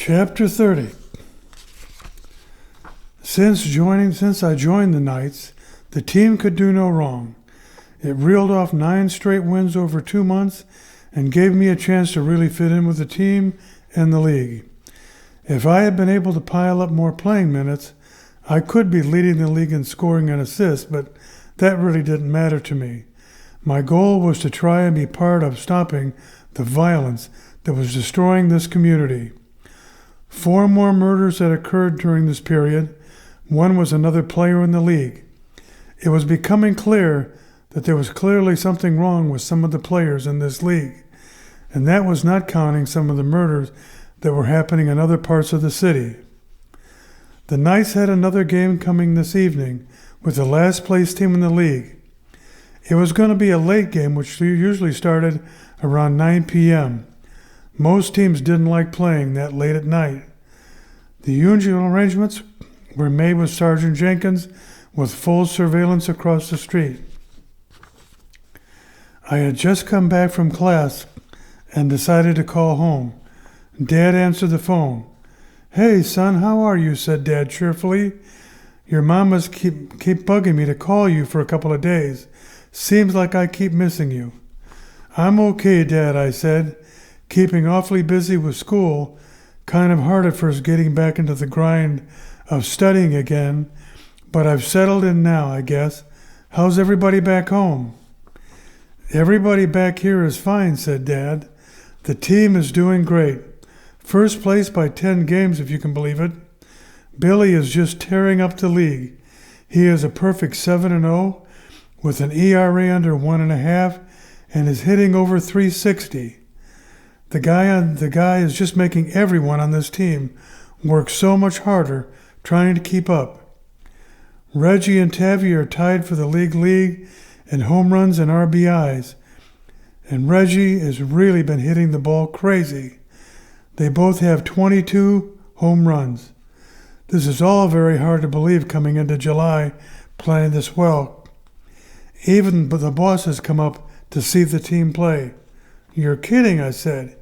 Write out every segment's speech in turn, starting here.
Chapter 30. Since I joined the Knights, the team could do no wrong. It reeled off 9 straight wins over 2 months and gave me a chance to really fit in with the team and the league. If I had been able to pile up more playing minutes, I could be leading the league in scoring and assists, but that really didn't matter to me. My goal was to try and be part of stopping the violence that was destroying this community. 4 more murders had occurred during this period. One was another player in the league. It was becoming clear that there was clearly something wrong with some of the players in this league, and that was not counting some of the murders that were happening in other parts of the city. The Knights had another game coming this evening with the last place team in the league. It was going to be a late game, which usually started around 9 p.m. Most teams didn't like playing that late at night. The usual arrangements were made with Sergeant Jenkins with full surveillance across the street. I had just come back from class and decided to call home. Dad answered the phone. "Hey, son, how are you?" said Dad cheerfully. "Your mom must keep bugging me to call you for a couple of days. Seems like I keep missing you." "I'm okay, Dad," I said, keeping awfully busy with school. Kind of hard at first getting back into the grind of studying again, but I've settled in now, I guess. How's everybody back home?" "Everybody back here is fine," said Dad. "The team is doing great. First place by 10 games, if you can believe it. Billy is just tearing up the league. He is a perfect 7-0 with an ERA under 1.5 and is hitting over 360. The guy is just making everyone on this team work so much harder trying to keep up. Reggie and Tavi are tied for the league in home runs and RBIs, and Reggie has really been hitting the ball crazy. They both have 22 home runs. This is all very hard to believe coming into July playing this well. Even the boss has come up to see the team play." "You're kidding," I said.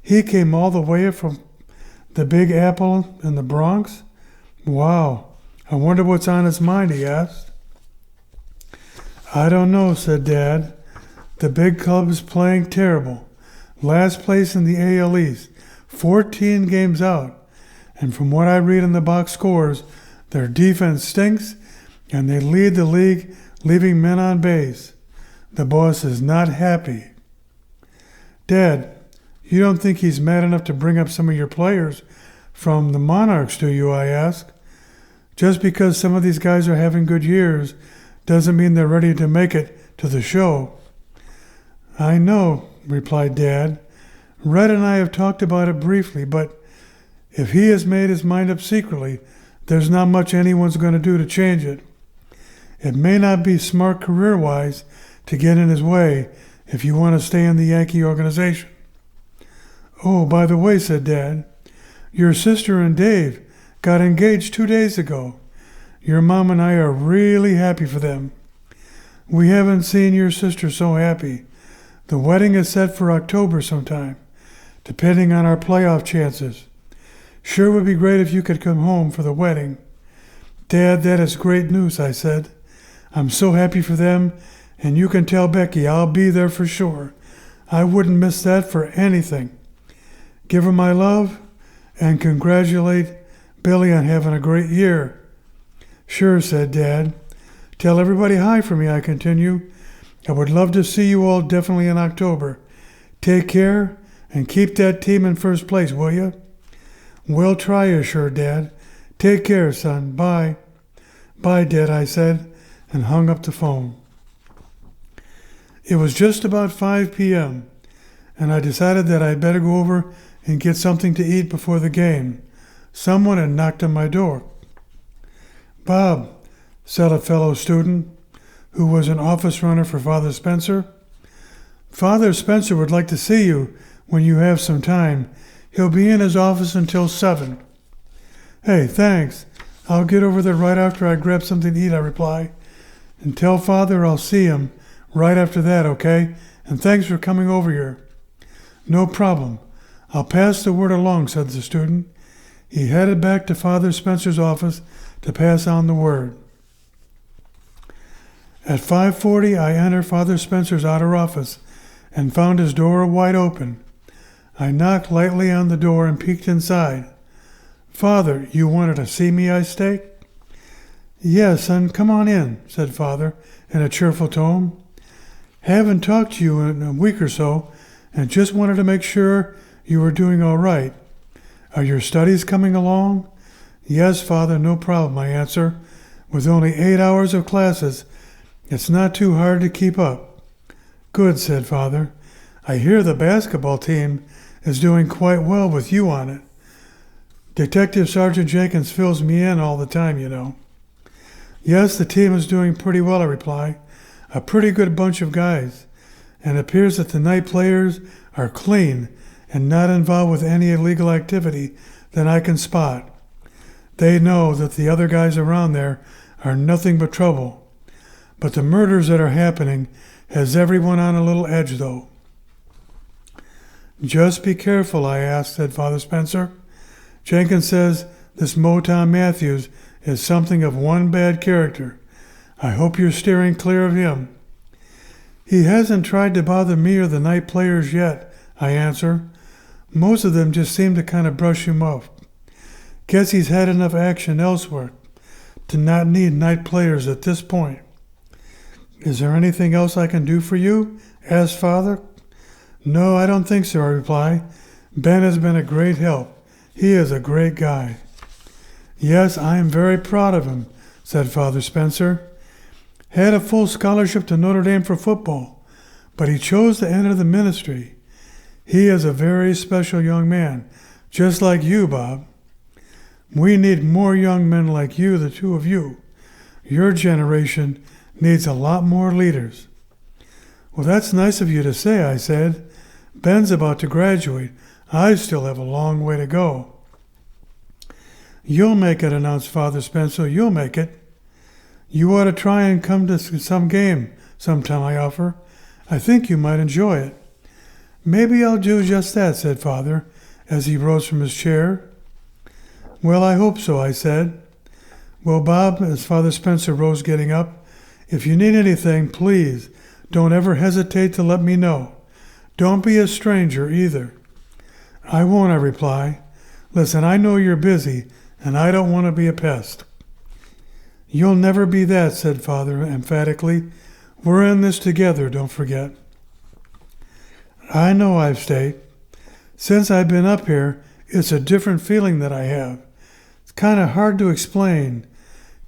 "He came all the way from the Big Apple in the Bronx?" "Wow, I wonder what's on his mind," he asked. "I don't know," said Dad. "The big club is playing terrible. Last place in the AL East, 14 games out. And from what I read in the box scores, their defense stinks and they lead the league leaving men on base. The boss is not happy." "Dad, you don't think he's mad enough to bring up some of your players from the Monarchs, do you?" I asked. "Just because some of these guys are having good years doesn't mean they're ready to make it to the show." "I know," replied Dad. "Red and I have talked about it briefly, but if he has made his mind up secretly, there's not much anyone's going to do to change it. It may not be smart career-wise to get in his way if you want to stay in the Yankee organization." "Oh, by the way," said Dad, "your sister and Dave got engaged 2 days ago. Your mom and I are really happy for them. We haven't seen your sister so happy. The wedding is set for October sometime, depending on our playoff chances. Sure would be great if you could come home for the wedding." "Dad, that is great news," I said. "I'm so happy for them, and you can tell Becky I'll be there for sure. I wouldn't miss that for anything. Give her my love, and congratulate Billy on having a great year." "Sure," said Dad. "Tell everybody hi for me," I continue. "I would love to see you all definitely in October. Take care, and keep that team in first place, will you?" "We'll try," assured Dad. "Take care, son. Bye." "Bye, Dad," I said, and hung up the phone. It was just about 5 p.m., and I decided that I'd better go over and get something to eat before the game. Someone had knocked on my door. "Bob," said a fellow student who was an office runner for Father Spencer. "Father Spencer would like to see you when you have some time. He'll be in his office until 7. "Hey, thanks. I'll get over there right after I grab something to eat," I reply. "And tell Father I'll see him right after that, okay? And thanks for coming over here." "No problem. I'll pass the word along," said the student. He headed back to Father Spencer's office to pass on the word. At 5:40, I entered Father Spencer's outer office and found his door wide open. I knocked lightly on the door and peeked inside. "Father, you wanted to see me, I staked?" "Yes, son, come on in," said Father in a cheerful tone. "Haven't talked to you in a week or so, and just wanted to make sure you were doing all right. Are your studies coming along?" "Yes, Father, no problem," I answer. "With only 8 hours of classes, it's not too hard to keep up." "Good," said Father. "I hear the basketball team is doing quite well with you on it. Detective Sergeant Jenkins fills me in all the time, you know." "Yes, the team is doing pretty well," I reply. "A pretty good bunch of guys. And it appears that the night players are clean and not involved with any illegal activity that I can spot. They know that the other guys around there are nothing but trouble. But the murders that are happening has everyone on a little edge, though." "Just be careful," I asked, said Father Spencer. "Jenkins says this Motown Matthews is something of one bad character. I hope you're steering clear of him." "He hasn't tried to bother me or the night players yet," I answer. "Most of them just seem to kind of brush him off. Guess he's had enough action elsewhere to not need night players at this point." "Is there anything else I can do for you?" asked Father. "No, I don't think so," I reply. "Ben has been a great help. He is a great guy." "Yes, I am very proud of him," said Father Spencer. "Had a full scholarship to Notre Dame for football, but he chose to enter the ministry. He is a very special young man, just like you, Bob. We need more young men like you, the two of you. Your generation needs a lot more leaders." "Well, that's nice of you to say," I said. "Ben's about to graduate. I still have a long way to go." "You'll make it," announced Father Spencer. "You'll make it." "You ought to try and come to some game sometime," I offer. "I think you might enjoy it." "Maybe I'll do just that," said Father, as he rose from his chair. "Well, I hope so," I said. "Well, Bob," as Father Spencer rose getting up, "if you need anything, please don't ever hesitate to let me know. Don't be a stranger either." "I won't," I reply. "Listen, I know you're busy, and I don't want to be a pest." "You'll never be that," said Father emphatically. "We're in this together, don't forget." "I know," I've stated. "Since I've been up here, it's a different feeling that I have. It's kind of hard to explain.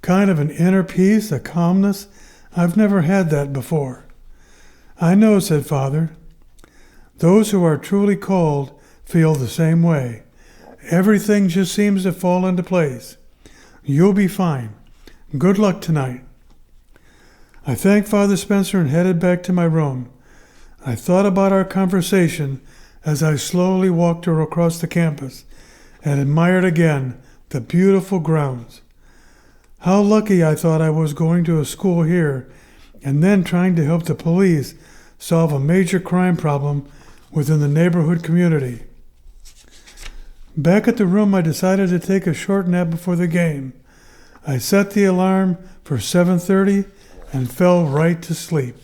Kind of an inner peace, a calmness. I've never had that before." "I know," said Father. "Those who are truly called feel the same way. Everything just seems to fall into place. You'll be fine. Good luck tonight." I thanked Father Spencer and headed back to my room. I thought about our conversation as I slowly walked her across the campus and admired again the beautiful grounds. How lucky I thought I was going to a school here and then trying to help the police solve a major crime problem within the neighborhood community. Back at the room, I decided to take a short nap before the game. I set the alarm for 7:30 and fell right to sleep.